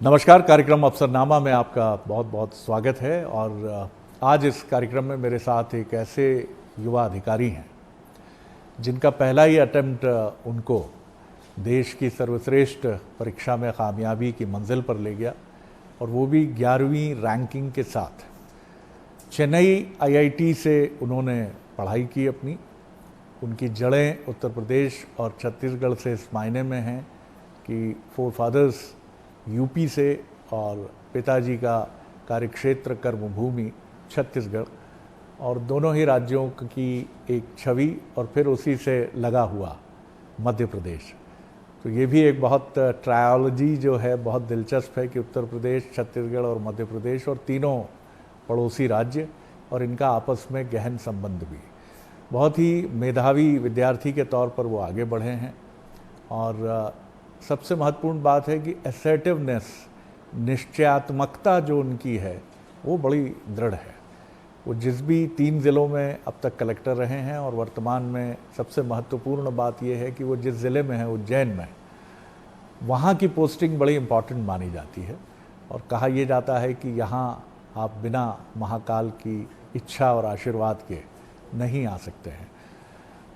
नमस्कार। कार्यक्रम अफसरनामा में आपका बहुत बहुत स्वागत है। और आज इस कार्यक्रम में मेरे साथ एक ऐसे युवा अधिकारी हैं जिनका पहला ही अटेम्प्ट उनको देश की सर्वश्रेष्ठ परीक्षा में कामयाबी की मंजिल पर ले गया, और वो भी 11वीं रैंकिंग के साथ। चेन्नई आईआईटी से उन्होंने पढ़ाई की अपनी। उनकी जड़ें उत्तर प्रदेश और छत्तीसगढ़ से इस मायने में हैं कि फोरफादर्स यूपी से और पिताजी का कार्यक्षेत्र कर्मभूमि छत्तीसगढ़, और दोनों ही राज्यों की एक छवि, और फिर उसी से लगा हुआ मध्य प्रदेश। तो ये भी एक बहुत ट्रायोलॉजी जो है बहुत दिलचस्प है कि उत्तर प्रदेश, छत्तीसगढ़ और मध्य प्रदेश, और तीनों पड़ोसी राज्य, और इनका आपस में गहन संबंध भी। बहुत ही मेधावी विद्यार्थी के तौर पर वो आगे बढ़े हैं। और सबसे महत्वपूर्ण बात है कि असर्टिवनेस, निश्चयात्मकता जो उनकी है वो बड़ी दृढ़ है। वो जिस भी 3 ज़िलों में अब तक कलेक्टर रहे हैं, और वर्तमान में सबसे महत्वपूर्ण बात यह है कि वो जिस ज़िले में है, उज्जैन में, वहाँ की पोस्टिंग बड़ी इम्पॉर्टेंट मानी जाती है। और कहा यह जाता है कि यहाँ आप बिना महाकाल की इच्छा और आशीर्वाद के नहीं आ सकते हैं।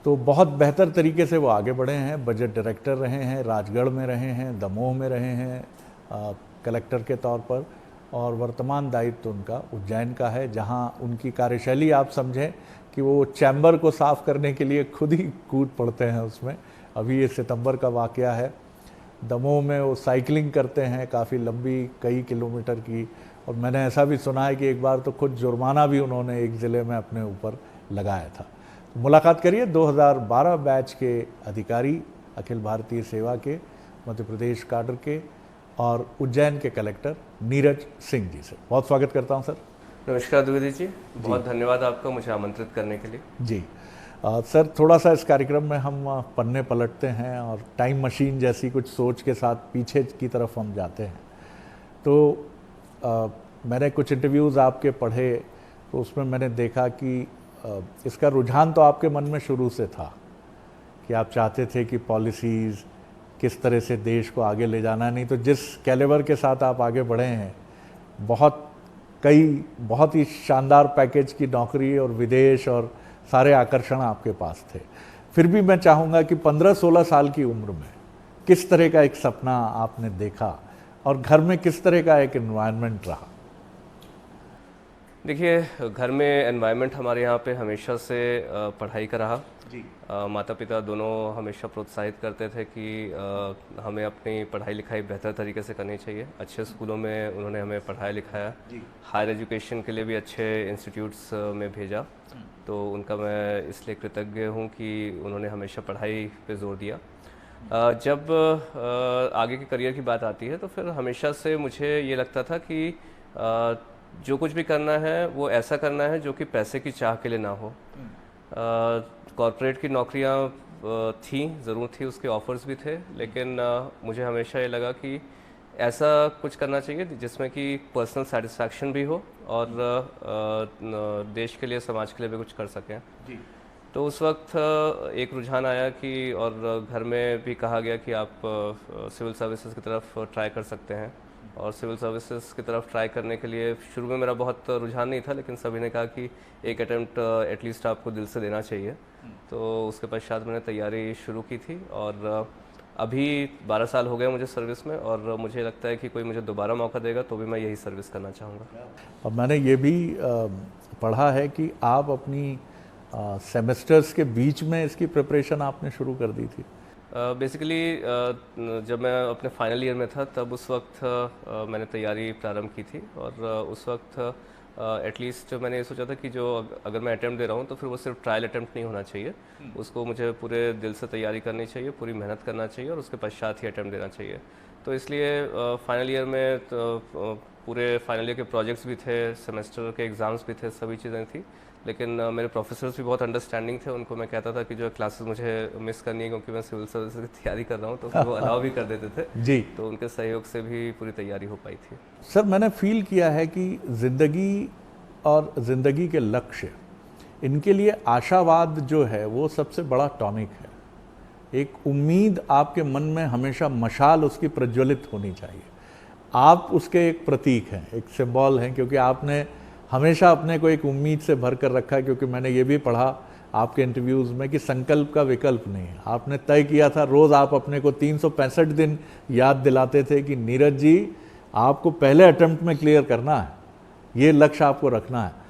तो बहुत बेहतर तरीके से वो आगे बढ़े हैं। बजट डायरेक्टर रहे हैं, राजगढ़ में रहे हैं, दमोह में रहे हैं कलेक्टर के तौर पर, और वर्तमान दायित्व उनका उज्जैन का है, जहां उनकी कार्यशैली आप समझें कि वो चैम्बर को साफ़ करने के लिए खुद ही कूद पड़ते हैं उसमें। अभी ये सितंबर का वाक़या है। दमोह में वो साइकिलिंग करते हैं काफ़ी लंबी, कई किलोमीटर की। और मैंने ऐसा भी सुना है कि एक बार तो खुद जुर्माना भी उन्होंने एक ज़िले में अपने ऊपर लगाया था। मुलाकात करिए 2012 बैच के अधिकारी, अखिल भारतीय सेवा के, मध्य प्रदेश काडर के, और उज्जैन के कलेक्टर नीरज सिंह जी से। बहुत स्वागत करता हूं सर। नमस्कार द्विवेदी जी, बहुत धन्यवाद आपका मुझे आमंत्रित करने के लिए। जी सर, थोड़ा सा इस कार्यक्रम में हम पन्ने पलटते हैं और टाइम मशीन जैसी कुछ सोच के साथ पीछे की तरफ हम जाते हैं। तो मैंने कुछ इंटरव्यूज़ आपके पढ़े, तो उसमें मैंने देखा कि इसका रुझान तो आपके मन में शुरू से था कि आप चाहते थे कि पॉलिसीज़ किस तरह से देश को आगे ले जाना। नहीं तो जिस कैलिबर के साथ आप आगे बढ़े हैं, बहुत ही शानदार पैकेज की नौकरी और विदेश और सारे आकर्षण आपके पास थे। फिर भी मैं चाहूँगा कि 15-16 साल की उम्र में किस तरह का एक सपना आपने देखा, और घर में किस तरह का एक एनवायरनमेंट रहा? देखिए, घर में एनवायरनमेंट हमारे यहाँ पे हमेशा से पढ़ाई का रहा जी। माता पिता दोनों हमेशा प्रोत्साहित करते थे कि हमें अपनी पढ़ाई लिखाई बेहतर तरीके से करनी चाहिए। अच्छे स्कूलों में उन्होंने हमें पढ़ाया लिखाया, हायर एजुकेशन के लिए भी अच्छे इंस्टीट्यूट्स में भेजा। तो उनका मैं इसलिए कृतज्ञ हूँ कि उन्होंने हमेशा पढ़ाई पे जोर दिया। जब आगे के करियर की बात आती है तो फिर हमेशा से मुझे ये लगता था कि जो कुछ भी करना है वो ऐसा करना है जो कि पैसे की चाह के लिए ना हो। कॉर्पोरेट की नौकरियां थी, ज़रूर थी, उसके ऑफर्स भी थे, लेकिन मुझे हमेशा ये लगा कि ऐसा कुछ करना चाहिए जिसमें कि पर्सनल सेटिस्फैक्शन भी हो और देश के लिए, समाज के लिए भी कुछ कर सकें जी। तो उस वक्त एक रुझान आया कि, और घर में भी कहा गया कि आप सिविल सर्विसेज की तरफ ट्राई कर सकते हैं। और सिविल सर्विसेज की तरफ ट्राई करने के लिए शुरू में मेरा बहुत रुझान नहीं था, लेकिन सभी ने कहा कि एक अटेम्प्ट एटलीस्ट आपको दिल से देना चाहिए। तो उसके पश्चात मैंने तैयारी शुरू की थी, और अभी 12 साल हो गए मुझे सर्विस में, और मुझे लगता है कि कोई मुझे दोबारा मौका देगा तो भी मैं यही सर्विस करना चाहूँगा। और मैंने ये भी पढ़ा है कि आप अपनी सेमेस्टर्स के बीच में इसकी प्रिपरेशन आपने शुरू कर दी थी। बेसिकली जब मैं अपने फाइनल ईयर में था तब उस वक्त मैंने तैयारी प्रारंभ की थी, और उस वक्त एटलीस्ट मैंने ये सोचा था कि जो अगर मैं अटेम्प्ट दे रहा हूँ तो फिर वो सिर्फ ट्रायल अटेम्प्ट नहीं होना चाहिए, उसको मुझे पूरे दिल से तैयारी करनी चाहिए, पूरी मेहनत करना चाहिए, और उसके पश्चात ही अटेम्प्ट देना चाहिए। तो इसलिए फाइनल ईयर में तो पूरे फाइनल ईयर के प्रोजेक्ट्स भी थे, सेमेस्टर के एग्ज़ाम्स भी थे, सभी चीज़ें थी। लेकिन मेरे प्रोफेसर्स भी बहुत अंडरस्टैंडिंग थे। उनको मैं कहता था कि जो क्लासेस मुझे मिस करनी है क्योंकि मैं सिविल सर्विस की तैयारी कर रहा हूँ, तो फिर वो अलाउ भी कर देते थे जी। तो उनके सहयोग से भी पूरी तैयारी हो पाई थी। सर, मैंने फील किया है कि ज़िंदगी और ज़िंदगी के लक्ष्य, इनके लिए आशावाद जो है वो सबसे बड़ा टॉनिक है। एक उम्मीद आपके मन में हमेशा मशाल उसकी प्रज्वलित होनी चाहिए। आप उसके एक प्रतीक हैं, एक सिंबल हैं, क्योंकि आपने हमेशा अपने को एक उम्मीद से भर कर रखा है। क्योंकि मैंने ये भी पढ़ा आपके इंटरव्यूज़ में कि संकल्प का विकल्प नहीं है। आपने तय किया था, रोज़ आप अपने को 365 दिन याद दिलाते थे कि नीरज जी आपको पहले अटेम्प्ट में क्लियर करना है, ये लक्ष्य आपको रखना है।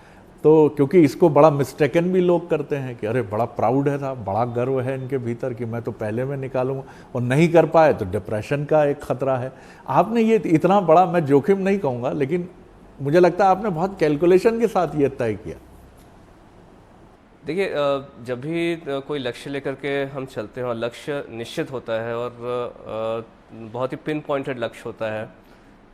तो क्योंकि इसको बड़ा मिस्टेकन भी लोग करते हैं कि अरे बड़ा प्राउड है था, बड़ा गर्व है इनके भीतर कि मैं तो पहले में निकालूंगा, और नहीं कर पाए तो डिप्रेशन का एक खतरा है। आपने ये इतना बड़ा, मैं जोखिम नहीं कहूँगा, लेकिन मुझे लगता है आपने बहुत कैलकुलेशन के साथ ये तय किया। देखिए, जब भी कोई लक्ष्य लेकर के हम चलते हैं और लक्ष्य निश्चित होता है और बहुत ही पिन पॉइंटेड लक्ष्य होता है,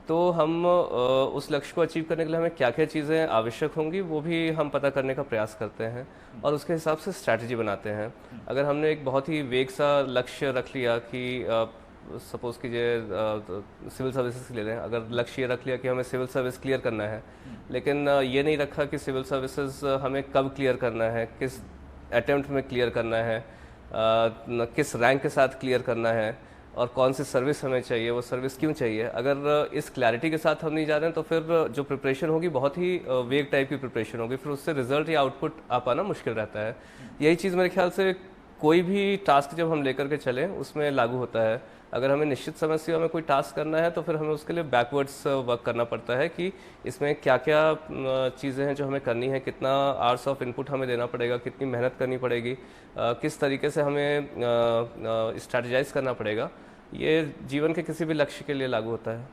तो हम उस लक्ष्य को अचीव करने के लिए हमें क्या क्या चीज़ें आवश्यक होंगी वो भी हम पता करने का प्रयास करते हैं और उसके हिसाब से स्ट्रैटेजी बनाते हैं। अगर हमने एक बहुत ही वेग सा लक्ष्य रख लिया कि सपोज़ कीजिए सिविल सर्विसेज ले लें, अगर लक्ष्य ये रख लिया कि हमें सिविल सर्विस क्लियर करना है, लेकिन ये नहीं रखा कि सिविल सर्विसेज हमें कब क्लियर करना है, किस अटेम्प्ट में क्लियर करना है, किस रैंक के साथ क्लियर करना है और कौन सी सर्विस हमें चाहिए, वो सर्विस क्यों चाहिए। अगर इस क्लैरिटी के साथ हम नहीं जा रहे हैं तो फिर जो प्रिपरेशन होगी बहुत ही वेग टाइप की प्रिपरेशन होगी, फिर उससे रिजल्ट या आउटपुट आ पाना मुश्किल रहता है। यही चीज़ मेरे ख्याल से कोई भी टास्क जब हम लेकर के चलें उसमें लागू होता है। अगर हमें निश्चित समय सीमा में कोई टास्क करना है तो फिर हमें उसके लिए बैकवर्ड्स वर्क करना पड़ता है कि इसमें क्या क्या चीज़ें हैं जो हमें करनी है, कितना आवर्स ऑफ इनपुट हमें देना पड़ेगा, कितनी मेहनत करनी पड़ेगी, किस तरीके से हमें स्ट्रैटेजाइज करना पड़ेगा। ये जीवन के किसी भी लक्ष्य के लिए लागू होता है।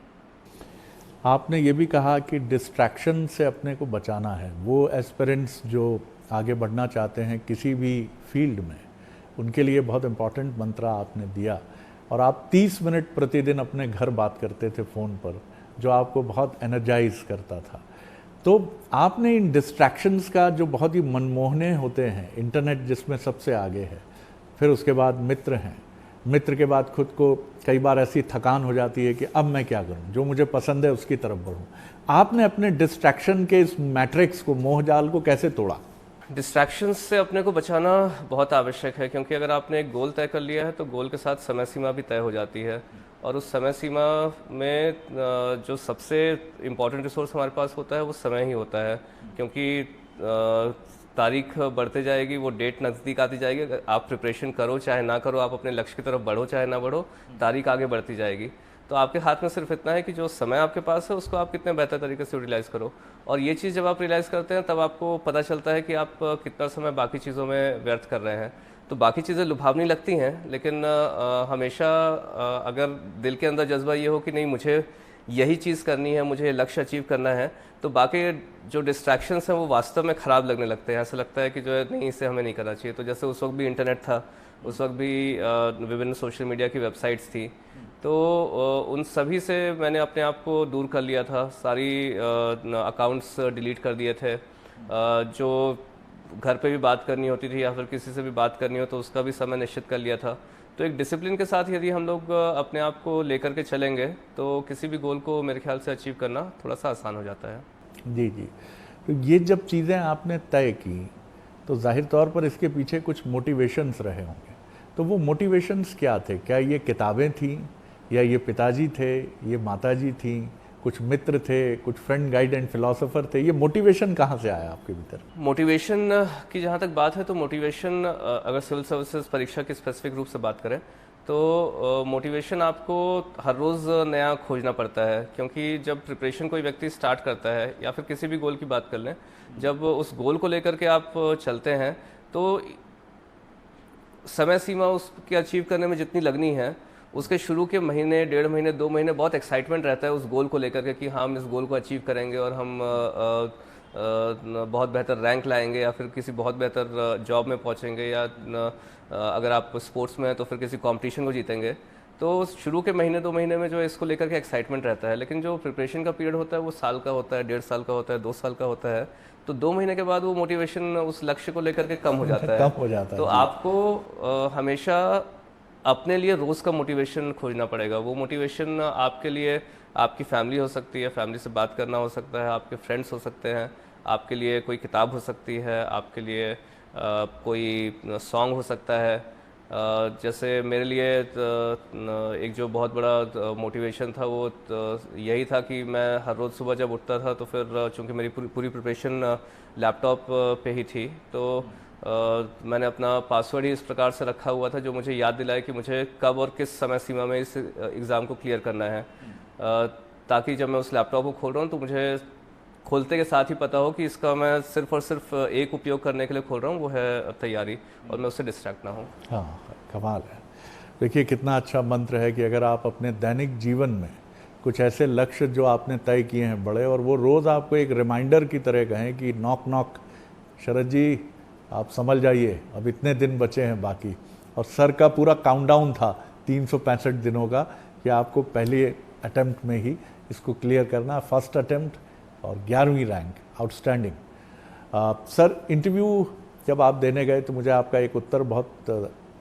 आपने ये भी कहा कि डिस्ट्रैक्शन से अपने को बचाना है। वो एस्पिरेंट्स जो आगे बढ़ना चाहते हैं किसी भी फील्ड में, उनके लिए बहुत इम्पॉर्टेंट मंत्र आपने दिया। और आप 30 मिनट प्रतिदिन अपने घर बात करते थे फ़ोन पर, जो आपको बहुत एनर्जाइज करता था। तो आपने इन डिस्ट्रैक्शंस का, जो बहुत ही मनमोहने होते हैं, इंटरनेट जिसमें सबसे आगे है, फिर उसके बाद मित्र हैं, मित्र के बाद खुद को कई बार ऐसी थकान हो जाती है कि अब मैं क्या करूं, जो मुझे पसंद है उसकी तरफ बढ़ूं। आपने अपने डिस्ट्रैक्शन के इस मैट्रिक्स को, मोहजाल को कैसे तोड़ा? डिस्ट्रैक्शंस से अपने को बचाना बहुत आवश्यक है, क्योंकि अगर आपने एक गोल तय कर लिया है तो गोल के साथ समय सीमा भी तय हो जाती है। और उस समय सीमा में जो सबसे इम्पॉर्टेंट रिसोर्स हमारे पास होता है वो समय ही होता है, क्योंकि तारीख बढ़ते जाएगी, वो डेट नज़दीक आती जाएगी। अगर आप प्रिपरेशन करो चाहे ना करो, आप अपने लक्ष्य की तरफ बढ़ो चाहे ना बढ़ो, तारीख आगे बढ़ती जाएगी। तो आपके हाथ में सिर्फ इतना है कि जो समय आपके पास है उसको आप कितने बेहतर तरीके से यूटिलाइज़ करो। और ये चीज़ जब आप रियलाइज़ करते हैं तब आपको पता चलता है कि आप कितना समय बाकी चीज़ों में व्यर्थ कर रहे हैं। तो बाकी चीज़ें लुभावनी लगती हैं, लेकिन हमेशा अगर दिल के अंदर जज्बा ये हो कि नहीं, मुझे यही चीज़ करनी है, मुझे लक्ष्य अचीव करना है, तो बाकी जो डिस्ट्रैक्शंस हैं वो वास्तव में ख़राब लगने लगते हैं। ऐसा लगता है कि जो है नहीं, इसे हमें नहीं करना चाहिए। तो जैसे उस वक्त भी इंटरनेट था, उस वक्त भी विभिन्न सोशल मीडिया की वेबसाइट्स थी, तो उन सभी से मैंने अपने आप को दूर कर लिया था। सारी अकाउंट्स डिलीट कर दिए थे। जो घर पे भी बात करनी होती थी या फिर किसी से भी बात करनी हो तो उसका भी समय निश्चित कर लिया था। तो एक डिसिप्लिन के साथ यदि हम लोग अपने आप को लेकर के चलेंगे तो किसी भी गोल को मेरे ख्याल से अचीव करना थोड़ा सा आसान हो जाता है। जी जी। तो ये जब चीज़ें आपने तय की तो जाहिर तौर पर इसके पीछे कुछ मोटिवेशंस रहे होंगे। तो वो मोटिवेशंस क्या थे? क्या ये किताबें थीं, या ये पिताजी थे, ये माताजी थी, कुछ मित्र थे, कुछ फ्रेंड गाइड एंड फिलोसोफर थे? ये मोटिवेशन कहाँ से आया आपके भीतर? मोटिवेशन की जहाँ तक बात है तो मोटिवेशन, अगर सिविल सर्विसेज परीक्षा की स्पेसिफिक रूप से बात करें तो मोटिवेशन आपको हर रोज़ नया खोजना पड़ता है, क्योंकि जब प्रिपरेशन कोई व्यक्ति स्टार्ट करता है या फिर किसी भी गोल की बात कर लें, जब उस गोल को लेकर के आप चलते हैं तो समय सीमा उसके अचीव करने में जितनी लगनी है, उसके शुरू के महीने, 1.5 महीने, 2 महीने बहुत एक्साइटमेंट रहता है उस गोल को लेकर के कि हाँ, हम इस गोल को अचीव करेंगे और हम बहुत बेहतर रैंक लाएंगे या फिर किसी बहुत बेहतर जॉब में पहुंचेंगे, या अगर आप स्पोर्ट्स में हैं तो फिर किसी कंपटीशन को जीतेंगे। तो शुरू के महीने 2 महीने में जो है इसको लेकर के एक्साइटमेंट रहता है, लेकिन जो प्रिपरेशन का पीरियड होता है वो साल का होता है, 1.5 साल का होता है, 2 साल का होता है। तो 2 महीने के बाद वो मोटिवेशन उस लक्ष्य को लेकर के कम हो जाता है। कम हो जाता है। तो आपको हमेशा अपने लिए रोज़ का मोटिवेशन खोजना पड़ेगा। वो मोटिवेशन आपके लिए आपकी फैमिली हो सकती है, फैमिली से बात करना हो सकता है, आपके फ्रेंड्स हो सकते हैं, आपके लिए कोई किताब हो सकती है, आपके लिए कोई सॉन्ग हो सकता है, जैसे मेरे लिए एक जो बहुत बड़ा मोटिवेशन था वो यही था कि मैं हर रोज़ सुबह जब उठता था तो फिर चूँकि मेरी पूरी प्रिपरेशन लैपटॉप पे ही थी, तो मैंने अपना पासवर्ड ही इस प्रकार से रखा हुआ था जो मुझे याद दिलाए कि मुझे कब और किस समय सीमा में इस एग्ज़ाम को क्लियर करना है, ताकि जब मैं उस लैपटॉप को खोल रहा हूँ तो मुझे खोलते के साथ ही पता हो कि इसका मैं सिर्फ और सिर्फ एक उपयोग करने के लिए खोल रहा हूँ, वो है तैयारी, और मैं उससे डिस्ट्रैक्ट ना हूँ। हाँ, कमाल है। देखिए कितना अच्छा मंत्र है कि अगर आप अपने दैनिक जीवन में कुछ ऐसे लक्ष्य जो आपने तय किए हैं बड़े, और वो रोज़ आपको एक रिमाइंडर की तरह कहें कि नॉक नॉक शरद जी आप संभल जाइए, अब इतने दिन बचे हैं बाकी, और सर का पूरा काउंटडाउन था 365 दिनों का कि आपको पहले अटेम्प्ट में ही इसको क्लियर करना, फर्स्ट अटेम्प्ट और 11वीं रैंक, आउटस्टैंडिंग। सर इंटरव्यू जब आप देने गए तो मुझे आपका एक उत्तर बहुत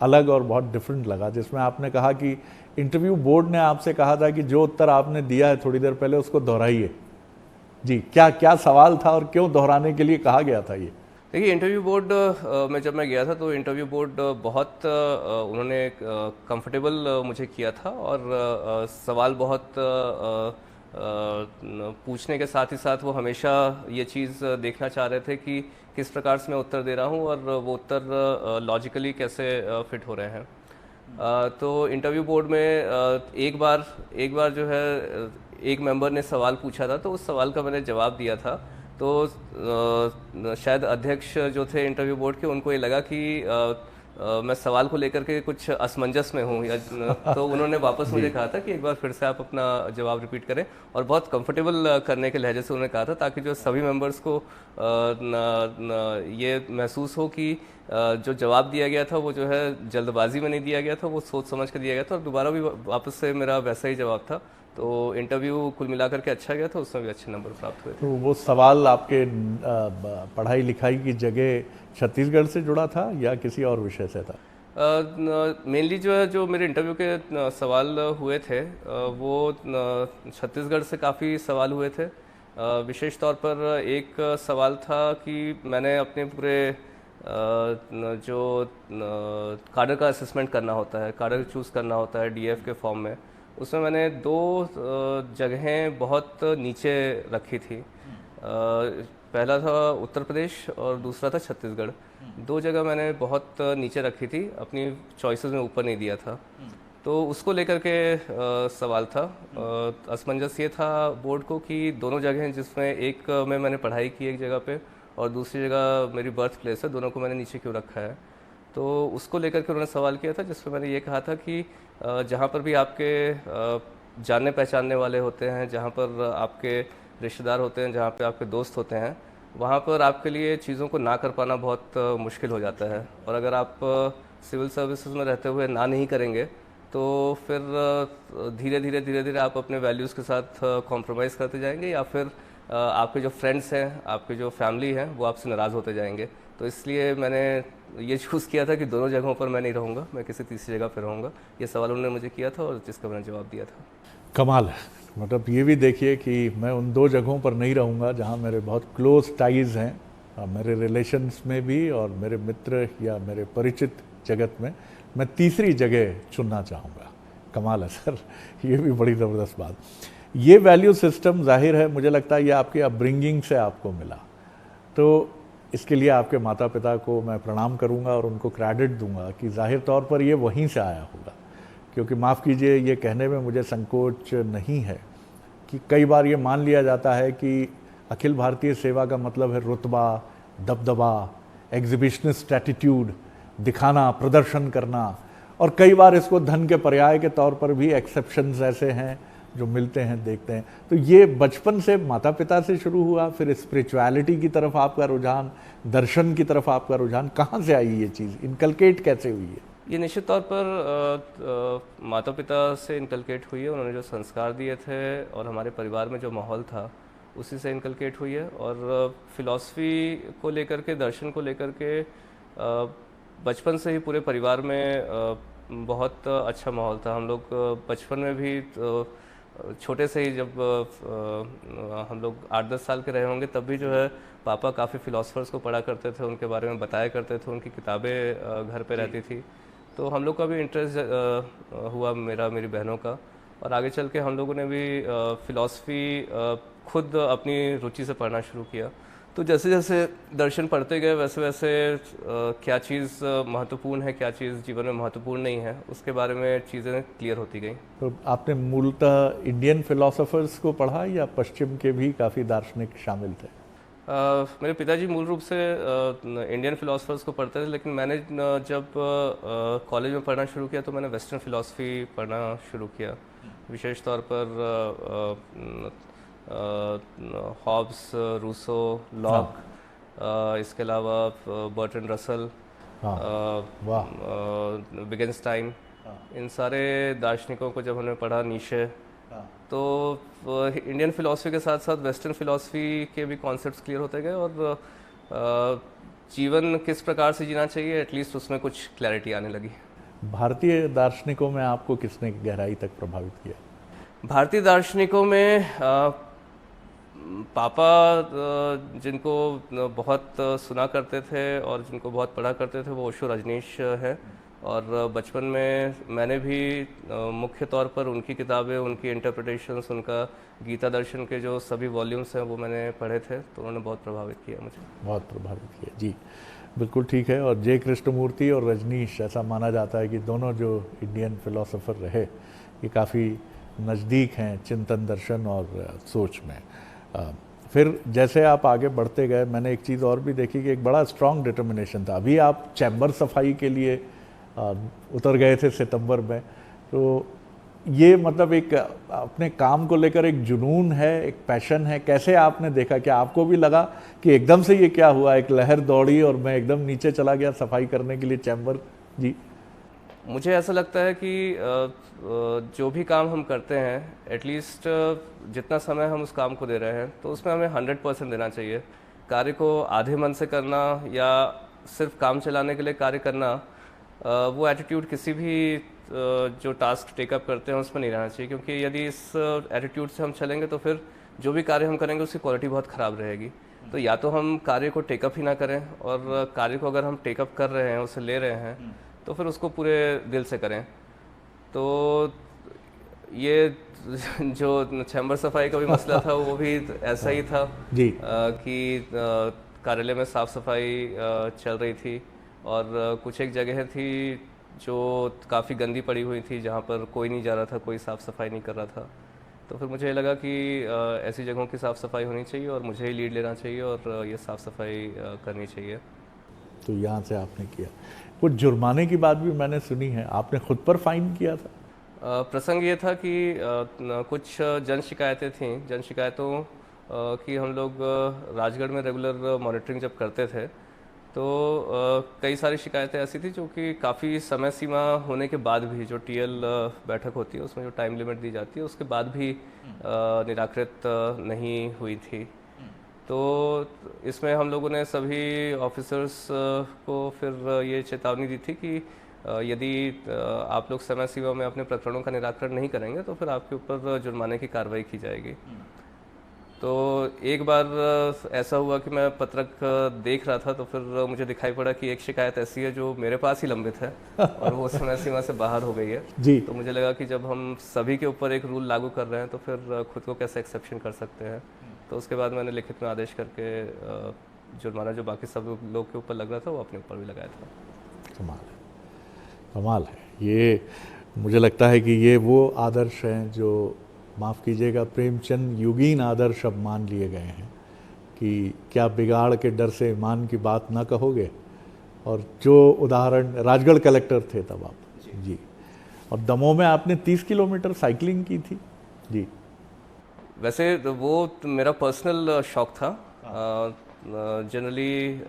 अलग और बहुत डिफरेंट लगा, जिसमें आपने कहा कि इंटरव्यू बोर्ड ने आपसे कहा था कि जो उत्तर आपने दिया है थोड़ी देर पहले उसको दोहराइए। जी, क्या क्या सवाल था और क्यों दोहराने के लिए कहा गया था ये? देखिए, इंटरव्यू बोर्ड में जब मैं गया था तो इंटरव्यू बोर्ड बहुत उन्होंने कंफर्टेबल मुझे किया था, और सवाल बहुत पूछने के साथ ही साथ वो हमेशा ये चीज़ देखना चाह रहे थे कि किस प्रकार से मैं उत्तर दे रहा हूँ और वो उत्तर लॉजिकली कैसे फिट हो रहे हैं। तो इंटरव्यू बोर्ड में एक बार जो है एक मेंबर ने सवाल पूछा था, तो उस सवाल का मैंने जवाब दिया था। तो शायद अध्यक्ष जो थे इंटरव्यू बोर्ड के, उनको ये लगा कि मैं सवाल को लेकर के कुछ असमंजस में हूँ, या तो उन्होंने वापस मुझे कहा था कि एक बार फिर से आप अपना जवाब रिपीट करें, और बहुत कंफर्टेबल करने के लहजे से उन्होंने कहा था, ताकि जो सभी मेंबर्स को ये महसूस हो कि जो जवाब दिया गया था वो जो है जल्दबाजी में नहीं दिया गया था, वो सोच समझ कर दिया गया था, और दोबारा भी वापस से मेरा वैसा ही जवाब था। तो इंटरव्यू कुल मिलाकर के अच्छा गया था, उसमें भी अच्छे नंबर प्राप्त हुए। तो वो सवाल आपके पढ़ाई लिखाई की जगह छत्तीसगढ़ से जुड़ा था या किसी और विषय से था? मेनली जो है, जो मेरे इंटरव्यू के सवाल हुए थे वो छत्तीसगढ़ से काफ़ी सवाल हुए थे। विशेष तौर पर एक सवाल था कि मैंने अपने पूरे जो कार्डर का असेसमेंट करना होता है, कार्डर चूज़ करना होता है डीएफ के फॉर्म में, उसमें मैंने दो जगहें बहुत नीचे रखी थी। पहला था उत्तर प्रदेश और दूसरा था छत्तीसगढ़। दो जगह मैंने बहुत नीचे रखी थी, अपनी चॉइसेस में ऊपर नहीं दिया था। तो उसको लेकर के सवाल था। असमंजस ये था बोर्ड को कि दोनों जगह जिसमें एक में मैंने पढ़ाई की एक जगह पे और दूसरी जगह मेरी बर्थ प्लेस है, दोनों को मैंने नीचे क्यों रखा है। तो उसको लेकर के उन्होंने सवाल किया था, जिसमें मैंने ये कहा था कि जहाँ पर भी आपके जानने पहचानने वाले होते हैं, जहाँ पर आपके रिश्तेदार होते हैं, जहाँ पे आपके दोस्त होते हैं, वहाँ पर आपके लिए चीज़ों को ना कर पाना बहुत मुश्किल हो जाता है। और अगर आप सिविल सर्विसेज में रहते हुए ना नहीं करेंगे तो फिर धीरे धीरे आप अपने वैल्यूज़ के साथ कॉम्प्रोमाइज़ करते जाएंगे, या फिर आपके जो फ्रेंड्स हैं, आपके जो फैमिली हैं, वो आपसे नाराज़ होते जाएंगे। तो इसलिए मैंने ये चूज़ किया था कि दोनों जगहों पर मैं नहीं रहूँगा, मैं किसी तीसरी जगह पर रहूँगा। ये सवाल उन्होंने मुझे किया था और जिसका मैंने जवाब दिया था। कमाल है। मतलब ये भी देखिए कि मैं उन दो जगहों पर नहीं रहूँगा जहाँ मेरे बहुत क्लोज टाइज़ हैं, मेरे रिलेशन्स में भी और मेरे मित्र या मेरे परिचित जगत में, मैं तीसरी जगह चुनना चाहूँगा। कमाल है सर, ये भी बड़ी ज़बरदस्त बात। ये वैल्यू सिस्टम जाहिर है मुझे लगता है ये आपके अपब्रिंगिंग से आपको मिला, तो इसके लिए आपके माता पिता को मैं प्रणाम करूँगा और उनको क्रेडिट दूंगा कि जाहिर तौर पर ये वहीं से आया होगा। क्योंकि माफ़ कीजिए, ये कहने में मुझे संकोच नहीं है कि कई बार ये मान लिया जाता है कि अखिल भारतीय सेवा का मतलब है रुतबा, दबदबा, एग्जिबिशनिस्ट एटीट्यूड, दिखाना, प्रदर्शन करना, और कई बार इसको धन के पर्याय के तौर पर भी एक्सेप्शंस ऐसे हैं जो मिलते हैं, देखते हैं। तो ये बचपन से माता पिता से शुरू हुआ, फिर स्पिरिचुअलिटी की तरफ आपका रुझान, दर्शन की तरफ आपका रुझान, कहाँ से आई ये चीज़, इनकलकेट कैसे हुई है? ये निश्चित तौर पर माता पिता से इनकलकेट हुई है। उन्होंने जो संस्कार दिए थे और हमारे परिवार में जो माहौल था उसी से इनकलकेट हुई है। और फिलॉसफी को लेकर के, दर्शन को लेकर के बचपन से ही पूरे परिवार में बहुत अच्छा माहौल था। हम लोग बचपन में भी छोटे से ही, जब हम लोग 8-10 साल के रहे होंगे, तब भी जो है पापा काफ़ी फ़िलासफ़र्स को पढ़ा करते थे, उनके बारे में बताया करते थे, उनकी किताबें घर पे रहती थी। तो हम लोग का भी इंटरेस्ट हुआ, मेरा मेरी बहनों का, और आगे चल के हम लोगों ने भी फ़िलासफ़ी खुद अपनी रुचि से पढ़ना शुरू किया। तो जैसे जैसे दर्शन पढ़ते गए वैसे वैसे क्या चीज़ महत्वपूर्ण है, क्या चीज़ जीवन में महत्वपूर्ण नहीं है, उसके बारे में चीज़ें क्लियर होती गई। तो आपने मूलतः इंडियन फिलोसोफर्स को पढ़ा या पश्चिम के भी काफ़ी दार्शनिक शामिल थे? मेरे पिताजी मूल रूप से इंडियन फ़िलासफ़र्स को पढ़ते थे, लेकिन मैंने जब कॉलेज में पढ़ना शुरू किया तो मैंने वेस्टर्न फ़िलासफ़ी पढ़ना शुरू किया, विशेष तौर पर हॉब्स, रूसो, लॉक, इसके अलावा बर्ट्रैंड रसल, विगेनस्टाइन, इन सारे दार्शनिकों को जब हमने पढ़ा, नीशे, तो इंडियन फ़िलासफ़ी के साथ साथ वेस्टर्न फ़िलासफ़ी के भी कॉन्सेप्ट्स क्लियर होते गए, और जीवन किस प्रकार से जीना चाहिए एटलीस्ट उसमें कुछ क्लैरिटी आने लगी। भारतीय दार्शनिकों में आपको किसने गहराई तक प्रभावित किया? भारतीय दार्शनिकों में पापा जिनको बहुत सुना करते थे और जिनको बहुत पढ़ा करते थे वो ओशो रजनीश हैं, और बचपन में मैंने भी मुख्य तौर पर उनकी किताबें, उनकी इंटरप्रिटेशंस, उनका गीता दर्शन के जो सभी वॉल्यूम्स हैं वो मैंने पढ़े थे, तो उन्होंने बहुत प्रभावित किया मुझे। बहुत प्रभावित किया, जी बिल्कुल ठीक है। और जे कृष्णमूर्ति और रजनीश, ऐसा माना जाता है कि दोनों जो इंडियन फिलोसोफर रहे ये काफ़ी नज़दीक हैं चिंतन, दर्शन और सोच में। फिर जैसे आप आगे बढ़ते गए मैंने एक चीज़ और भी देखी कि एक बड़ा स्ट्रॉन्ग डिटर्मिनेशन था। अभी आप चैम्बर सफाई के लिए उतर गए थे सितंबर में, तो ये मतलब एक अपने काम को लेकर एक जुनून है, एक पैशन है। कैसे आपने देखा, क्या आपको भी लगा कि एकदम से ये क्या हुआ, एक लहर दौड़ी और मैं एकदम नीचे चला गया सफाई करने के लिए चैम्बर? जी, मुझे ऐसा लगता है कि जो भी काम हम करते हैं एटलीस्ट जितना समय हम उस काम को दे रहे हैं तो उसमें हमें 100% देना चाहिए। कार्य को आधे मन से करना या सिर्फ काम चलाने के लिए कार्य करना, वो एटीट्यूड किसी भी जो टास्क टेकअप करते हैं उसमें नहीं रहना चाहिए, क्योंकि यदि इस एटीट्यूड से हम चलेंगे तो फिर जो भी कार्य हम करेंगे उसकी क्वालिटी बहुत ख़राब रहेगी। तो या तो हम कार्य को टेकअप ही ना करें, और कार्य को अगर हम टेकअप कर रहे हैं, उसे ले रहे हैं, तो फिर उसको पूरे दिल से करें। तो ये जो चैम्बर सफाई का भी मसला था वो भी ऐसा ही था जी। कि कार्यालय में साफ़ सफाई चल रही थी, और कुछ एक जगह थी जो काफ़ी गंदी पड़ी हुई थी, जहाँ पर कोई नहीं जा रहा था, कोई साफ़ सफाई नहीं कर रहा था। तो फिर मुझे लगा कि ऐसी जगहों की साफ़ सफाई होनी चाहिए और मुझे ही लीड लेना चाहिए और ये साफ़ सफाई करनी चाहिए। तो यहाँ से आपने किया। कुछ जुर्माने की बात भी मैंने सुनी है, आपने खुद पर फाइन किया था? प्रसंग ये था कि कुछ जन शिकायतें थीं। जन शिकायतों की हम लोग राजगढ़ में रेगुलर मॉनिटरिंग जब करते थे तो कई सारी शिकायतें ऐसी थी जो कि काफ़ी समय सीमा होने के बाद भी, जो टीएल बैठक होती है उसमें जो टाइम लिमिट दी जाती है उसके बाद भी निराकृत नहीं हुई थी। तो इसमें हम लोगों ने सभी ऑफिसर्स को फिर ये चेतावनी दी थी कि यदि आप लोग समय सीमा में अपने प्रकरणों का निराकरण नहीं करेंगे तो फिर आपके ऊपर जुर्माने की कार्रवाई की जाएगी। तो एक बार ऐसा हुआ कि मैं पत्रक देख रहा था तो फिर मुझे दिखाई पड़ा कि एक शिकायत ऐसी है जो मेरे पास ही लंबित है और वो समय सीमा से बाहर हो गई है जी। तो मुझे लगा कि जब हम सभी के ऊपर एक रूल लागू कर रहे हैं तो फिर खुद को कैसे एक्सेप्शन कर सकते हैं। तो उसके बाद मैंने लिखित में आदेश करके जुर्माना जो बाकी सब लोग के ऊपर लग रहा था वो अपने ऊपर भी लगाया था। कमाल है, कमाल है। ये मुझे लगता है कि ये वो आदर्श हैं जो, माफ़ कीजिएगा, प्रेमचंद युगीन आदर्श अब मान लिए गए हैं कि क्या बिगाड़ के डर से ईमान की बात ना कहोगे। और जो उदाहरण, राजगढ़ कलेक्टर थे तब आप जी, और दमोह में आपने 30 किलोमीटर साइकिलिंग की थी जी। वैसे वो मेरा पर्सनल शौक था। जनरली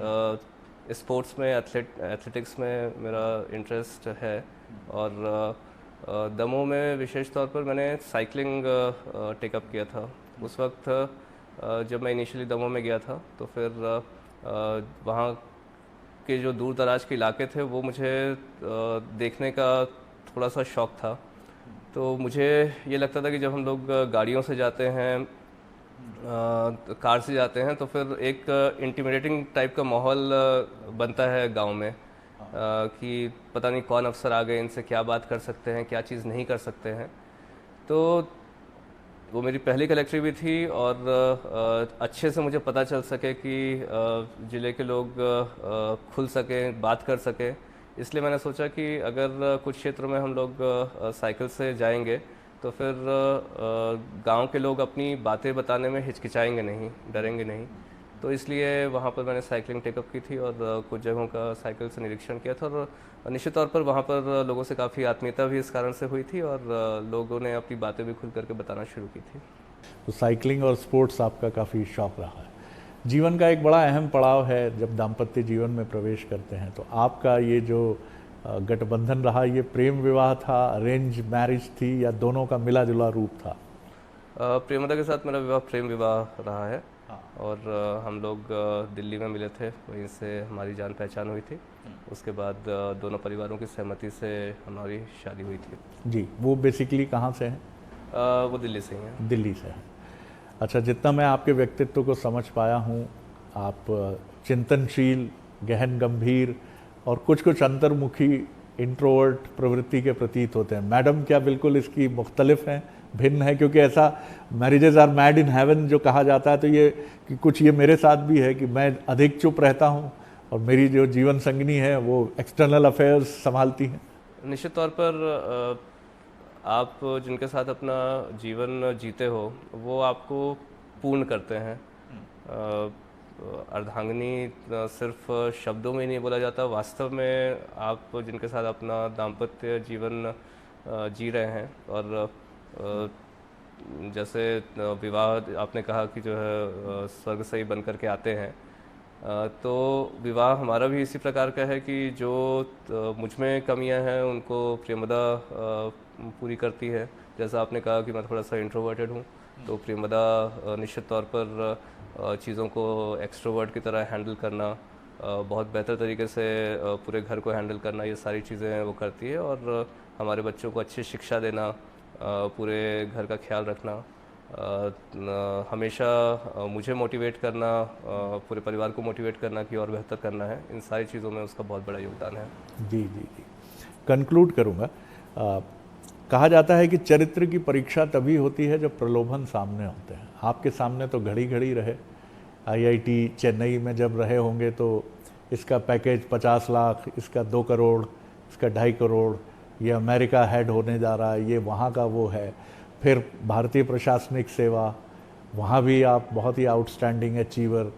स्पोर्ट्स में, एथलेटिक्स में मेरा इंटरेस्ट है और दमोह में विशेष तौर पर मैंने साइकिलिंग टेकअप किया था। उस वक्त जब मैं इनिशियली दमोह में गया था तो फिर वहाँ के जो दूर दराज के इलाके थे वो मुझे देखने का थोड़ा सा शौक था। तो मुझे ये लगता था कि जब हम लोग गाड़ियों से जाते हैं, कार से जाते हैं तो फिर एक इंटिमिडेटिंग टाइप का माहौल बनता है गांव में कि पता नहीं कौन अफसर आ गए, इनसे क्या बात कर सकते हैं, क्या चीज़ नहीं कर सकते हैं। तो वो मेरी पहली कलेक्ट्री भी थी और अच्छे से मुझे पता चल सके कि ज़िले के लोग खुल सकें, बात कर सकें। इसलिए मैंने सोचा कि अगर कुछ क्षेत्रों में हम लोग साइकिल से जाएंगे तो फिर गांव के लोग अपनी बातें बताने में हिचकिचाएंगे नहीं, डरेंगे नहीं। तो इसलिए वहाँ पर मैंने साइकिलिंग टेकअप की थी और कुछ जगहों का साइकिल से निरीक्षण किया था और निश्चित तौर पर वहाँ पर लोगों से काफ़ी आत्मीयता भी इस कारण से हुई थी और लोगों ने अपनी बातें भी खुल करके बताना शुरू की थी। तो साइकिलिंग और स्पोर्ट्स आपका काफ़ी शौक रहा है। जीवन का एक बड़ा अहम पड़ाव है जब दाम्पत्य जीवन में प्रवेश करते हैं, तो आपका ये जो गठबंधन रहा, ये प्रेम विवाह था, अरेंज मैरिज थी, या दोनों का मिला जुला रूप था? प्रेमदा के साथ मेरा विवाह प्रेम विवाह रहा है। और हम लोग दिल्ली में मिले थे, वहीं से हमारी जान पहचान हुई थी। उसके बाद दोनों परिवारों की सहमति से हमारी शादी हुई थी। जी, वो बेसिकली कहाँ से हैं? वो दिल्ली से ही हैं। दिल्ली से हैं। अच्छा, जितना मैं आपके व्यक्तित्व को समझ पाया हूँ, आप चिंतनशील, गहन गंभीर और कुछ कुछ अंतर्मुखी, इंट्रोवर्ट प्रवृत्ति के प्रतीत होते हैं। मैडम क्या बिल्कुल इसकी मुख्तलिफ हैं, भिन्न है? क्योंकि ऐसा marriages are made in heaven जो कहा जाता है, तो ये कि कुछ ये मेरे साथ भी है कि मैं अधिक चुप रहता हूँ और मेरी जो जीवन संगनी है वो एक्सटर्नल अफेयर्स संभालती हैं। निश्चित तौर पर आप जिनके साथ अपना जीवन जीते हो वो आपको पूर्ण करते हैं। अर्धांगिनी सिर्फ शब्दों में नहीं बोला जाता, वास्तव में आप जिनके साथ अपना दाम्पत्य जीवन जी रहे हैं। और जैसे विवाह आपने कहा कि जो है स्वर्ग से ही बन करके आते हैं, तो विवाह हमारा भी इसी प्रकार का है कि जो मुझ में कमियां हैं उनको प्रेमदा पूरी करती है। जैसा आपने कहा कि मैं थोड़ा सा इंट्रोवर्टेड हूँ, तो प्रेमदा निश्चित तौर पर चीज़ों को एक्सट्रोवर्ट की तरह हैंडल करना, बहुत बेहतर तरीके से पूरे घर को हैंडल करना, ये सारी चीज़ें वो करती है। और हमारे बच्चों को अच्छी शिक्षा देना, पूरे घर का ख्याल रखना, हमेशा मुझे मोटिवेट करना, पूरे परिवार को मोटिवेट करना कि और बेहतर करना है, इन सारी चीज़ों में उसका बहुत बड़ा योगदान है। जी जी जी, कंक्लूड करूँगा। कहा जाता है कि चरित्र की परीक्षा तभी होती है जब प्रलोभन सामने होते हैं। आपके सामने तो घड़ी घड़ी रहे। IIT चेन्नई में जब रहे होंगे तो इसका पैकेज 50 लाख, इसका 2 करोड़, इसका 2.5 करोड़, ये अमेरिका हेड होने जा रहा है, ये वहाँ का वो है। फिर भारतीय प्रशासनिक सेवा, वहाँ भी आप बहुत ही आउटस्टैंडिंग अचीवर।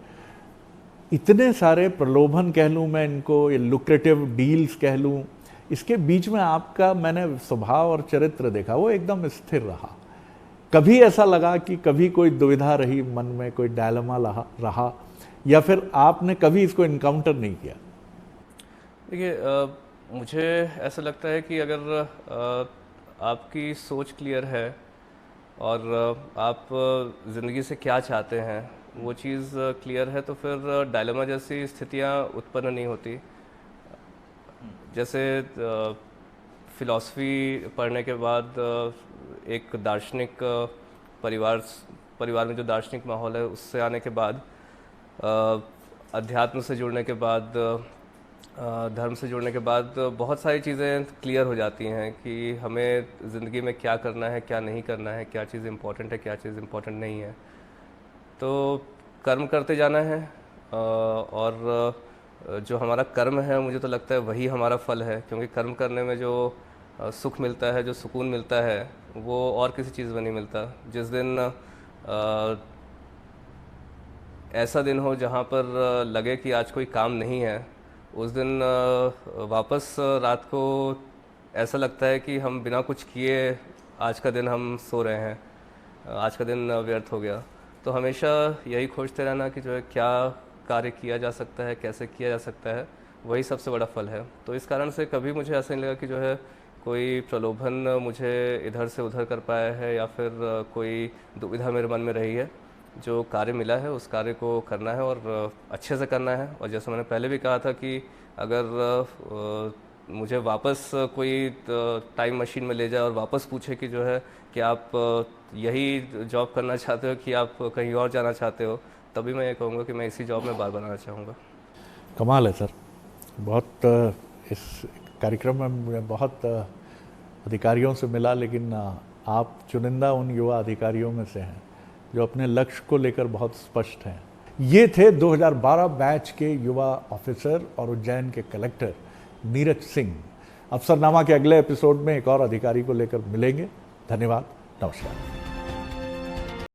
इतने सारे प्रलोभन कह लूँ मैं इनको, ये लुक्रेटिव डील्स कह लूँ, इसके बीच में आपका मैंने स्वभाव और चरित्र देखा, वो एकदम स्थिर रहा। कभी ऐसा लगा कि कभी कोई दुविधा रही मन में, कोई डायलेमा रहा, या फिर आपने कभी इसको इनकाउंटर नहीं किया? देखिए, मुझे ऐसा लगता है कि अगर आपकी सोच क्लियर है और आप ज़िंदगी से क्या चाहते हैं वो चीज़ क्लियर है, तो फिर डायलेमा जैसी स्थितियाँ उत्पन्न नहीं होती। जैसे फ़िलॉसफ़ी पढ़ने के बाद एक दार्शनिक परिवार में जो दार्शनिक माहौल है उससे आने के बाद, अध्यात्म से जुड़ने के बाद, धर्म से जुड़ने के बाद बहुत सारी चीज़ें क्लियर हो जाती हैं कि हमें ज़िंदगी में क्या करना है, क्या नहीं करना है, क्या चीज़ इम्पोर्टेंट है, क्या चीज़ इम्पोर्टेंट नहीं है। तो कर्म करते जाना है और जो हमारा कर्म है मुझे तो लगता है वही हमारा फल है, क्योंकि कर्म करने में जो सुख मिलता है, जो सुकून मिलता है, वो और किसी चीज़ में नहीं मिलता। जिस दिन ऐसा दिन हो जहाँ पर लगे कि आज कोई काम नहीं है, उस दिन वापस रात को ऐसा लगता है कि हम बिना कुछ किए आज का दिन हम सो रहे हैं, आज का दिन व्यर्थ हो गया। तो हमेशा यही खोजते रहना कि जो है क्या कार्य किया जा सकता है, कैसे किया जा सकता है, वही सबसे बड़ा फल है। तो इस कारण से कभी मुझे ऐसा नहीं लगा कि जो है कोई प्रलोभन मुझे इधर से उधर कर पाया है या फिर कोई दुविधा मेरे मन में रही है। जो कार्य मिला है उस कार्य को करना है और अच्छे से करना है। और जैसे मैंने पहले भी कहा था कि अगर मुझे वापस कोई टाइम मशीन में ले जाए और वापस पूछे कि जो है कि आप यही जॉब करना चाहते हो कि आप कहीं और जाना चाहते हो, तभी मैं ये कहूँगा कि मैं इसी जॉब में बार बार आना चाहूँगा। कमाल है सर, बहुत इस कार्यक्रम में मैं बहुत अधिकारियों से मिला, लेकिन आप चुनिंदा उन युवा अधिकारियों में से हैं जो अपने लक्ष्य को लेकर बहुत स्पष्ट हैं। ये थे 2012 बैच के युवा ऑफिसर और उज्जैन के कलेक्टर नीरज सिंह। अफसरनामा के अगले एपिसोड में एक और अधिकारी को लेकर मिलेंगे। धन्यवाद, नमस्कार।